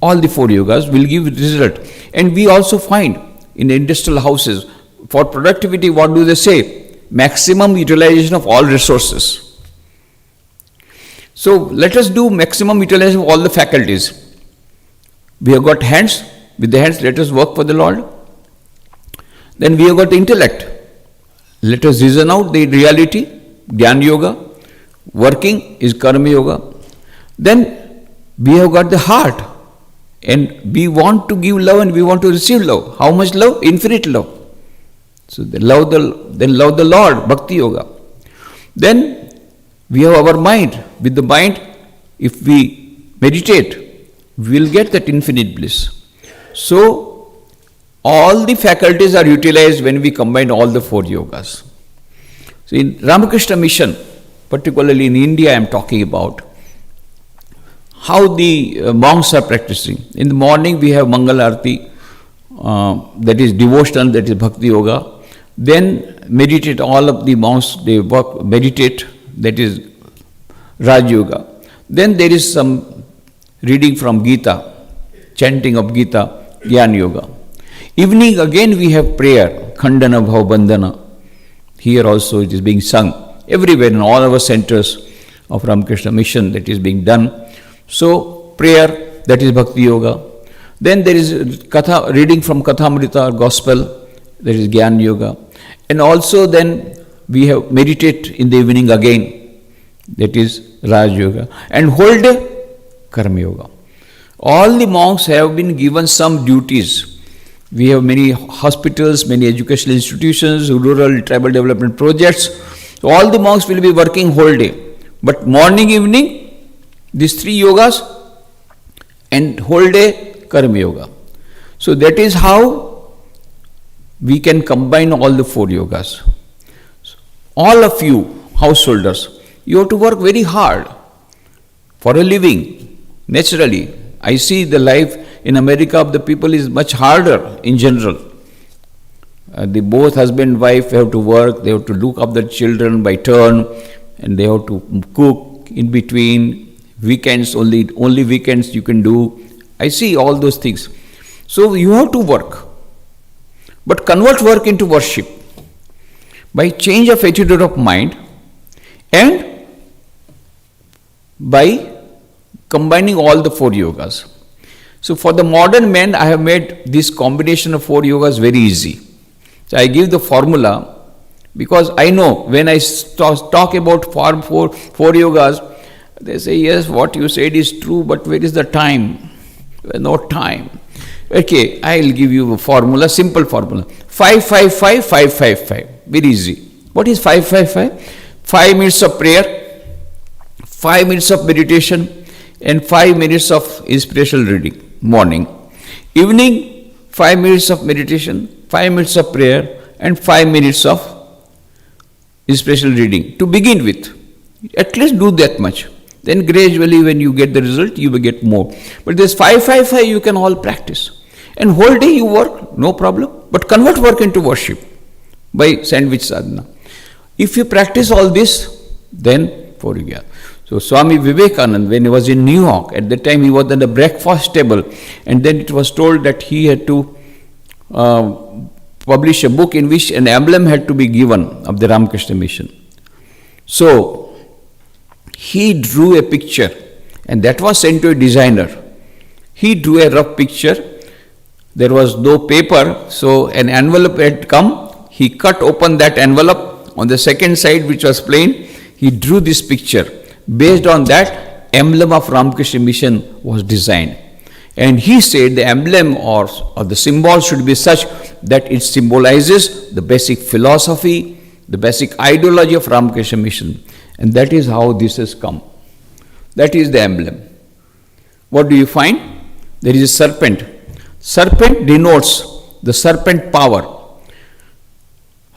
All the 4 yogas will give result. And we also find in the industrial houses, for productivity, what do they say? Maximum utilization of all resources. So let us do maximum utilization of all the faculties. We have got hands. With the hands, let us work for the Lord. Then we have got the intellect. Let us reason out the reality, Jnana Yoga. Working is Karma Yoga. Then we have got the heart. And we want to give love and we want to receive love. How much love? Infinite love. So love the Lord, Bhakti Yoga. Then we have our mind. With the mind, if we meditate, we will get that infinite bliss. So all the faculties are utilized when we combine all the 4 yogas. So in Ramakrishna mission, particularly in India I am talking about, how the monks are practicing. In the morning we have Mangal Arati, that is devotional, that is Bhakti Yoga. Then meditate, all of the monks, they work, meditate, that is Raj Yoga. Then there is some reading from Gita, chanting of Gita, Jnana Yoga. Evening again we have prayer, Khandana Bhav Bandhana. Here also it is being sung. Everywhere in all our centers of Ramakrishna mission that is being done. So prayer, that is Bhakti Yoga. Then there is Katha, reading from Kathamrita, Gospel, that is Jnana Yoga. And also then we have meditate in the evening again, that is Raj Yoga. And whole day, Karma Yoga. All the monks have been given some duties. We have many hospitals, many educational institutions, rural, tribal development projects. So all the monks will be working whole day. But morning, evening, these 3 yogas, and whole day Karma Yoga. So that is how we can combine all the 4 yogas. All of you householders, you have to work very hard for a living. Naturally, I see the life in America of the people is much harder in general. The both husband and wife have to work, they have to look after the children by turn, and they have to cook in between. Weekends, only weekends you can do. I see all those things. So you have to work. But convert work into worship. by change of attitude of mind and by combining all the 4 yogas. So for the modern man, I have made this combination of 4 yogas very easy. So I give the formula because I know when I talk about 4 yogas, they say, yes, what you said is true, but where is the time? No time. Okay, I will give you a formula, simple formula. 5, 5, 5, 5, 5, 5. Very easy. What is 5, 5, 5? 5 minutes of prayer, 5 minutes of meditation, and 5 minutes of inspirational reading. Morning. Evening, 5 minutes of meditation, 5 minutes of prayer, and 5 minutes of inspirational reading. To begin with, at least do that much. Then gradually when you get the result, you will get more. But this 5, 5, 5 you can all practice. And whole day you work, no problem. But convert work into worship by sandwich sadhana. If you practice all this, then for you. So Swami Vivekananda, when he was in New York, at that time he was at the breakfast table, and then it was told that he had to publish a book in which an emblem had to be given of the Ramakrishna mission. So he drew a picture, and that was sent to a designer. He drew a rough picture. There was no paper, so an envelope had come. He cut open that envelope. On the second side, which was plain, he drew this picture. Based on that, emblem of Ramakrishna mission was designed. And he said the emblem or the symbol should be such that it symbolizes the basic philosophy, the basic ideology of Ramakrishna mission. And that is how this has come. That is the emblem. What do you find? There is a serpent. Serpent denotes the serpent power.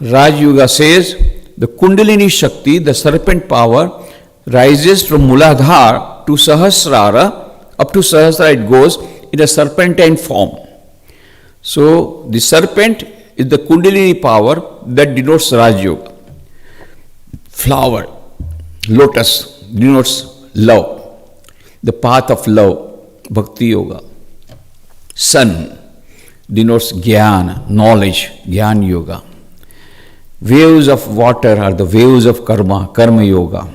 Raj Yoga says the Kundalini Shakti, the serpent power, rises from Muladhara to Sahasrara. Up to Sahasrara it goes in a serpentine form. So the serpent is the Kundalini power that denotes Raj Yoga. Flower, lotus, denotes love, the path of love, Bhakti Yoga. Sun denotes Jnana, knowledge, Jnana Yoga. Waves of water are the waves of karma, Karma Yoga.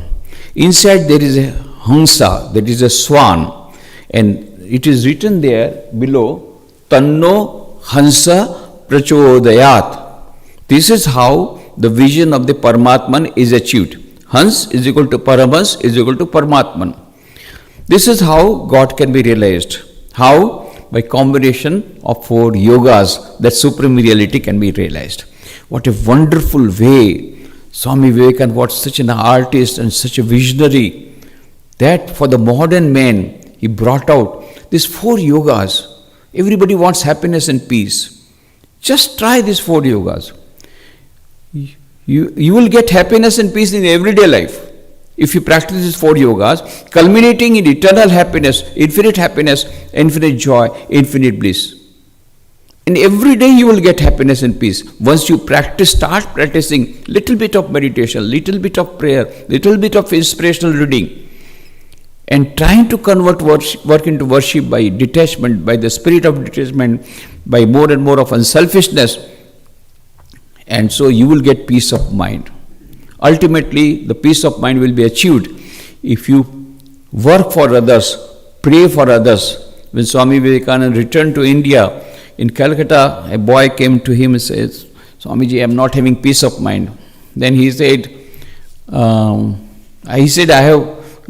Inside there is a Hansa, that is a swan, and it is written there below, Tanno Hansa Prachodayat. This is how the vision of the Paramatman is achieved. Hans is equal to Paramhans is equal to Paramatman. This is how God can be realized. How? By combination of 4 yogas, that supreme reality can be realized. What a wonderful way Swami Vivekananda was, such an artist and such a visionary, that for the modern man he brought out these 4 yogas. Everybody wants happiness and peace. Just try these 4 yogas. You will get happiness and peace in everyday life if you practice these 4 yogas, culminating in eternal happiness, infinite joy, infinite bliss. And every day you will get happiness and peace. Once you start practicing little bit of meditation, little bit of prayer, little bit of inspirational reading, and trying to convert work into worship by detachment, by the spirit of detachment, by more and more of unselfishness, and so you will get peace of mind. Ultimately, the peace of mind will be achieved if you work for others, pray for others. When Swami Vivekananda returned to India, in Calcutta, a boy came to him and says, Swamiji, I am not having peace of mind. Then he said, I have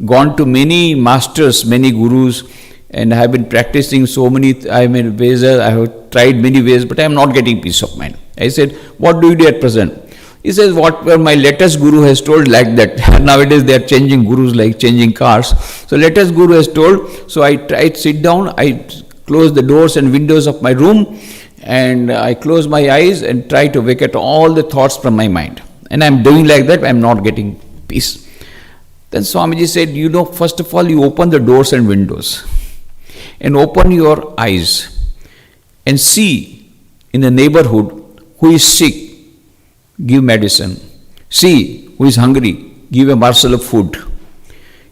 gone to many masters, many gurus, and I have been practicing so many ways. I have tried many ways, but I am not getting peace of mind. I said, what do you do at present? He says, whatever my latest guru has told, like that. Nowadays they are changing gurus like changing cars. So latest guru has told, so I tried, sit down, I close the doors and windows of my room, and I close my eyes and try to vacate all the thoughts from my mind. And I am doing like that, I am not getting peace. Then Swamiji said, first of all, you open the doors and windows and open your eyes and see in the neighborhood who is sick, give medicine. See who is hungry, give a morsel of food.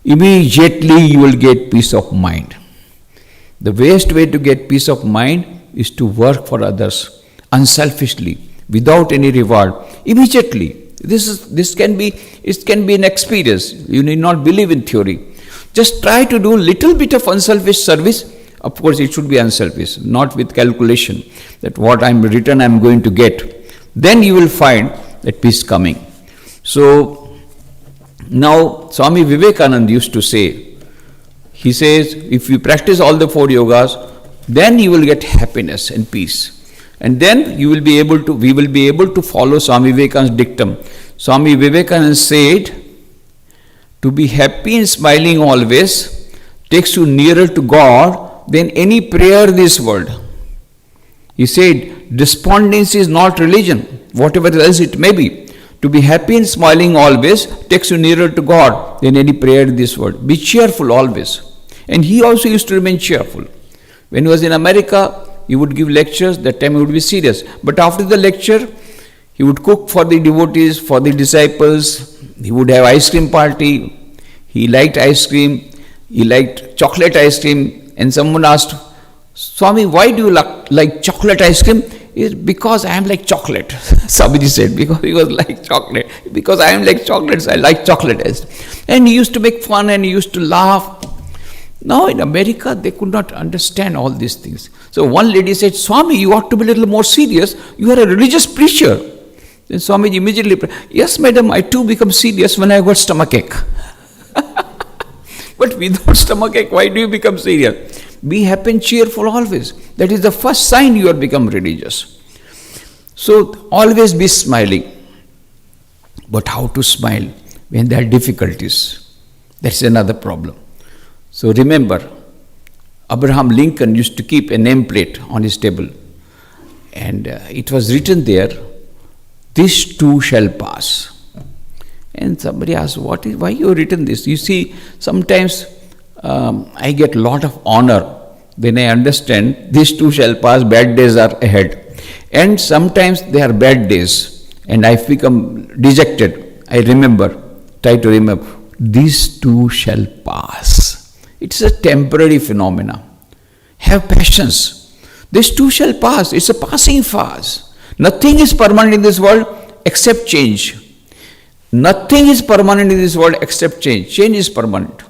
Immediately you will get peace of mind. The best way to get peace of mind is to work for others unselfishly, without any reward. Immediately, It can be an experience. You need not believe in theory. Just try to do little bit of unselfish service. Of course, it should be unselfish, not with calculation that what I'm written I'm going to get. Then you will find that peace coming. So now Swami Vivekananda used to say, he says, if you practice all the 4 yogas, then you will get happiness and peace. And then we will be able to follow Swami Vivekananda's dictum. Swami Vivekananda said, to be happy and smiling always takes you nearer to God than any prayer in this world. He said, despondency is not religion, whatever else it may be. To be happy and smiling always takes you nearer to God than any prayer in this world. Be cheerful always. And he also used to remain cheerful. When he was in America, he would give lectures. That time he would be serious. But after the lecture, he would cook for the devotees, for the disciples. He would have ice cream party. He liked ice cream. He liked chocolate ice cream. And someone asked, Swami, why do you like chocolate ice cream? It's because I am like chocolate. Swamiji said, because he was like chocolate. Because I am like chocolates, I like chocolate ice cream. And he used to make fun and he used to laugh. Now in America, they could not understand all these things. So one lady said, Swami, you ought to be a little more serious. You are a religious preacher. Then Swamiji immediately said, yes, madam, I too become serious when I got stomachache. But without stomachache, why do you become serious? Be happy and cheerful always. That is the first sign you have become religious. So always be smiling. But how to smile when there are difficulties? That's another problem. So remember, Abraham Lincoln used to keep a nameplate on his table. And it was written there, this too shall pass. And somebody asked, why you have written this? You see, sometimes I get a lot of honor when I understand this too shall pass, bad days are ahead. And sometimes they are bad days and I become dejected. I try to remember, this too shall pass. It's a temporary phenomena. Have patience. This too shall pass. It's a passing phase. Nothing is permanent in this world except change. Nothing is permanent in this world except change. Change is permanent.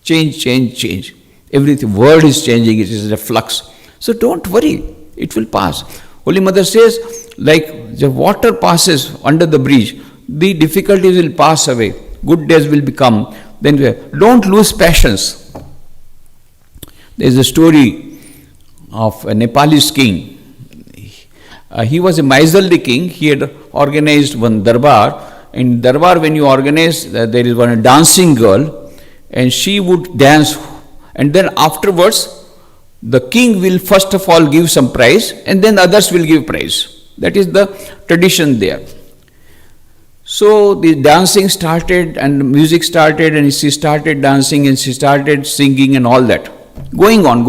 Change. Everything, world is changing, it is a flux. So don't worry, it will pass. Holy Mother says, like the water passes under the bridge, the difficulties will pass away, good days will become. Then don't lose patience. There is a story of a Nepalese king. He was a miserly king. He had organized one darbar. In darbar, when you organize, there is one dancing girl, and she would dance, and then afterwards the king will first of all give some prize and then others will give prize. That is the tradition there. So the dancing started and the music started and she started dancing and she started singing and all that. Going on.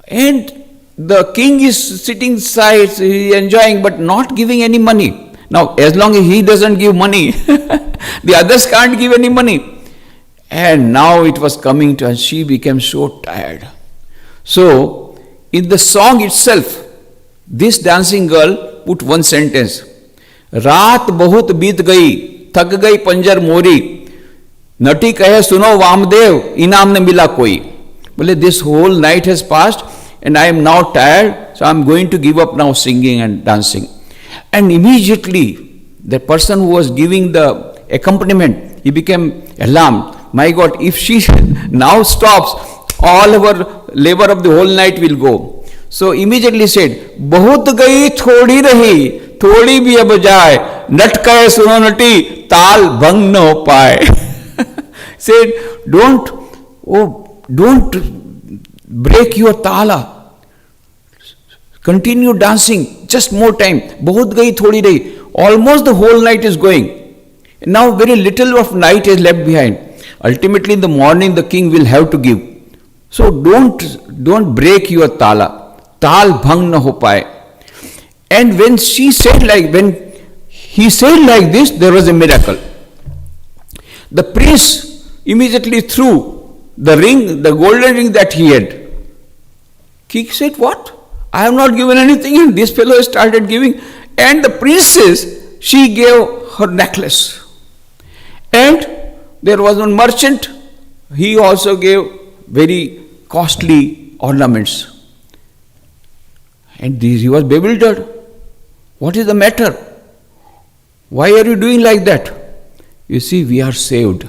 And the king is sitting side, he is enjoying but not giving any money. Now, as long as he doesn't give money, the others can't give any money. And now it was coming to her, she became so tired. So, in the song itself, this dancing girl put one sentence. Raat bahut beet gayi, thak gayi panjar mori, nati kahe suno Vamdev, inam ne mila koi. Well, this whole night has passed and I am now tired, so I am going to give up now singing and dancing. And immediately, the person who was giving the accompaniment, he became alarmed. My God, if she now stops, all our labor of the whole night will go. So immediately said, Bahut gayi thodi rahi, thodi bhi ab jaye, nat kahe suno nati, taal bhang na ho paye. Said, don't break your tala. Continue dancing, just more time. Bahut gayi thodi rahi. Almost the whole night is going. Now very little of night is left behind. Ultimately in the morning the king will have to give. So don't break your tala. Tal bhang na ho paye. And when he said like this, there was a miracle. The prince immediately threw the ring, the golden ring that he had. He said, what? I have not given anything, and this fellow started giving. And the princess, she gave her necklace. And there was one merchant, he also gave very costly ornaments. And he was bewildered. What is the matter? Why are you doing like that? You see, we are saved.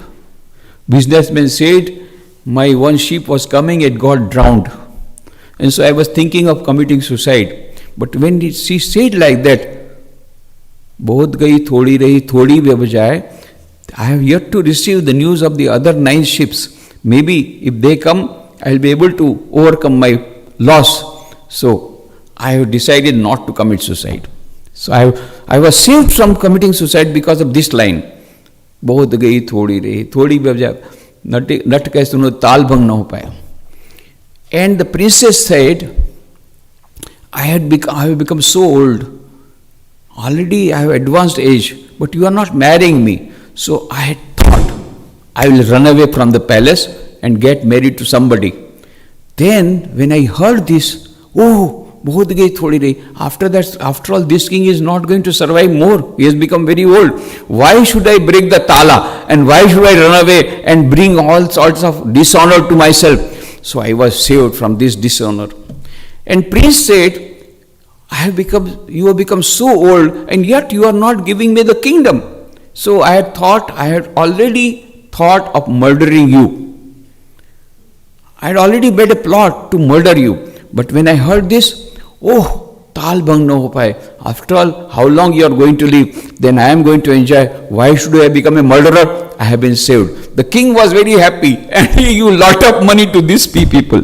Businessman said, my one sheep was coming, it got drowned. And so I was thinking of committing suicide. But when she said like that, बहुत गई थोड़ी रही थोड़ी वे बजाय, I have yet to receive the news of the other 9 ships. Maybe if they come, I will be able to overcome my loss. So I have decided not to commit suicide. So I was saved from committing suicide because of this line. बहुत गई थोड़ी रही थोड़ी वे बजाय, नट के सुनो ताल भंग न हो पाया. And the princess said, I have become so old. Already I have advanced age, but you are not marrying me. So I had thought, I will run away from the palace and get married to somebody. Then when I heard this, बहुत गई थोड़ी रही. After that, after all, this king is not going to survive more. He has become very old. Why should I break the tala? And why should I run away and bring all sorts of dishonor to myself? So I was saved from this dishonor. And prince said, you have become so old, and yet you are not giving me the kingdom. So I had already thought of murdering you. I had already made a plot to murder you. But when I heard this, tal bhang no ho paye. After all, how long you are going to live? Then I am going to enjoy. Why should I become a murderer? I have been saved. The king was very happy, and he gave a lot of money to these people.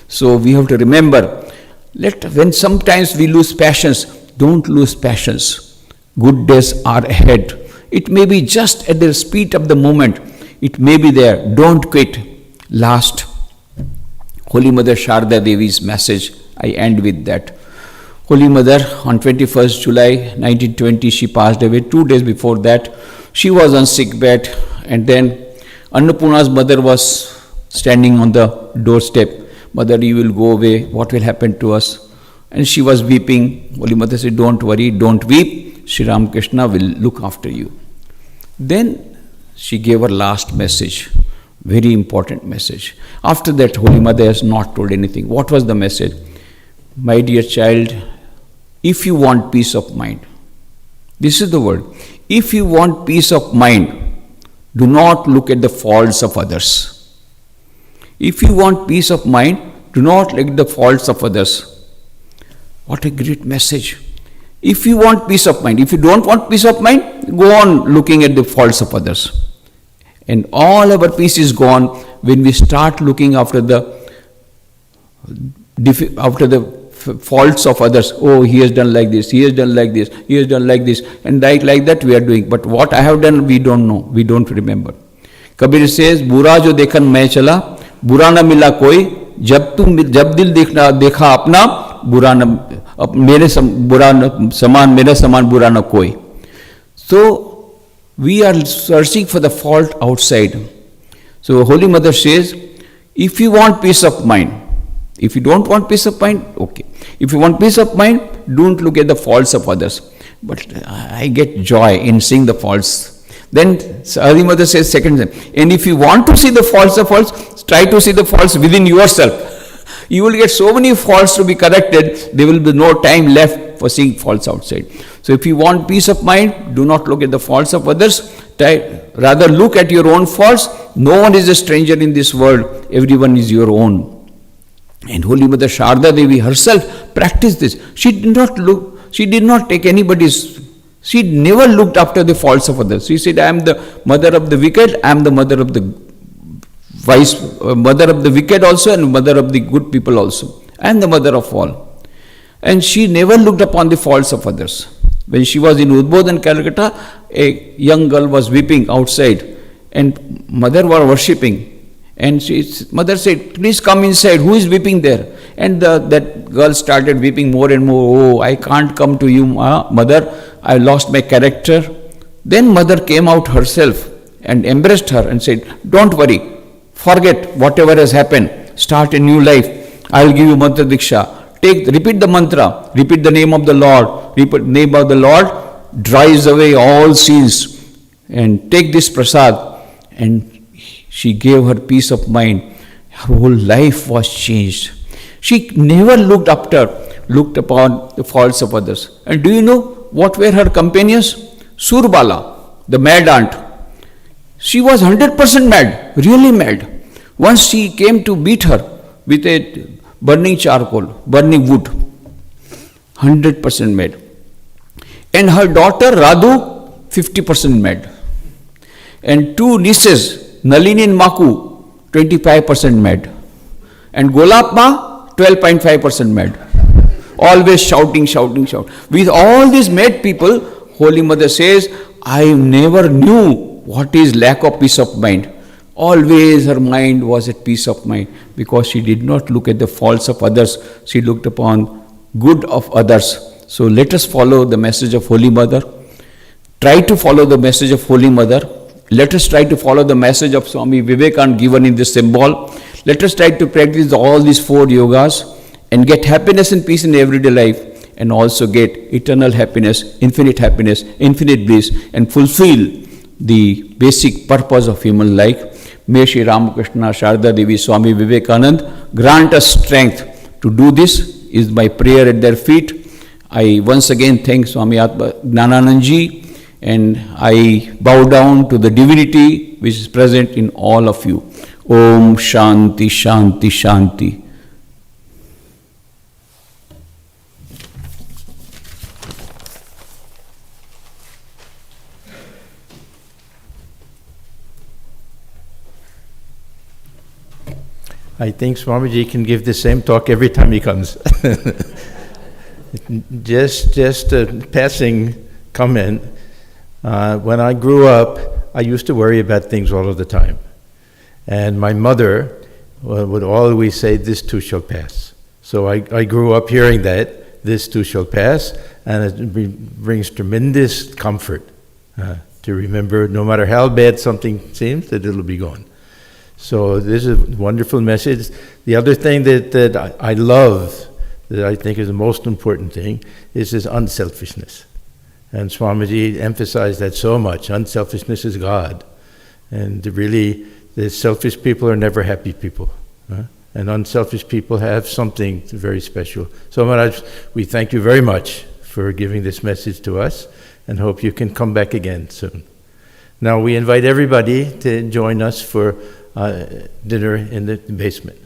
So we have to remember, when sometimes we lose passions, don't lose passions. Good days are ahead. It may be just at the speed of the moment. It may be there. Don't quit. Last, Holy Mother Sharda Devi's message. I end with that. Holy Mother, on 21st July 1920, she passed away. 2 days before that, she was on sick bed, and then Annapurna's mother was standing on the doorstep. Mother, you will go away. What will happen to us? And she was weeping. Holy Mother said, don't worry, don't weep. Sri Ramakrishna will look after you. Then she gave her last message, very important message. After that, Holy Mother has not told anything. What was the message? My dear child, if you want peace of mind, this is the word. If you want peace of mind, do not look at the faults of others. If you want peace of mind, do not look at the faults of others. What a great message. If you want peace of mind, if you don't want peace of mind, go on looking at the faults of others. And all our peace is gone when we start looking after the faults of others. Oh, he has done like this, he has done like this, he has done like this, and like that we are doing. But what I have done, we don't know, we don't remember. Kabir says, बुरा जो देखन मैं चला, बुरा न मिला कोई, जब दिल देखा अपना, बुरा न मेरे समान बुरा न कोई. So we are searching for the fault outside. So Holy Mother says, if you want peace of mind, if you don't want peace of mind, okay. If you want peace of mind, don't look at the faults of others. But I get joy in seeing the faults. Then Holy Mother says second time, and if you want to see the faults of faults, try to see the faults within yourself. You will get so many faults to be corrected, there will be no time left for seeing faults outside. So if you want peace of mind, do not look at the faults of others, rather look at your own faults. No one is a stranger in this world, everyone is your own. And Holy Mother Sharda Devi herself practiced this. She did not take anybody's, she never looked after the faults of others. She said, I am the mother of the wicked, I am the mother of the mother of the wicked also, and mother of the good people also. I am the mother of all. And she never looked upon the faults of others. When she was in Udbodh and Calcutta, a young girl was weeping outside, and mother was worshipping. And mother said, please come inside, who is weeping there? And that girl started weeping more and more. Oh, I can't come to you, mother, I lost my character. Then mother came out herself and embraced her and said, don't worry, forget whatever has happened, start a new life. I will give you mantra diksha. Repeat the mantra, repeat the name of the Lord, name of the Lord drives away all sins. And take this prasad. And she gave her peace of mind. Her whole life was changed. She never looked upon the faults of others. And do you know what were her companions? Surbala, the mad aunt. She was 100% mad, really mad. Once she came to beat her with a burning charcoal, burning wood. 100% mad. And her daughter Radhu, 50% mad. And two nieces, Nalini and Maku, 25% mad. And Golapma, 12.5% mad. Always shouting. With all these mad people, Holy Mother says, I never knew what is lack of peace of mind. Always her mind was at peace of mind because she did not look at the faults of others. She looked upon good of others. So let us follow the message of Holy Mother. Try to follow the message of Holy Mother. Let us try to follow the message of Swami Vivekananda given in this symbol. Let us try to practice all these 4 yogas and get happiness and peace in everyday life, and also get eternal happiness, infinite bliss, and fulfill the basic purpose of human life. May Sri Ramakrishna, Sharda Devi, Swami Vivekananda grant us strength to do this, is my prayer at their feet. I once again thank Swami Gnananandji, and I bow down to the divinity which is present in all of you. Om Shanti Shanti Shanti. I think Swamiji can give the same talk every time he comes. Just a passing comment. When I grew up, I used to worry about things all of the time. And my mother would always say, this too shall pass. So I grew up hearing that, this too shall pass, and it brings tremendous comfort to remember, no matter how bad something seems, that it'll be gone. So this is a wonderful message. The other thing that I love, that I think is the most important thing, is this unselfishness. And Swamiji emphasized that so much. Unselfishness is God. And really, the selfish people are never happy people. And unselfish people have something very special. So Maharaj, we thank you very much for giving this message to us, and hope you can come back again soon. Now we invite everybody to join us for dinner in the basement.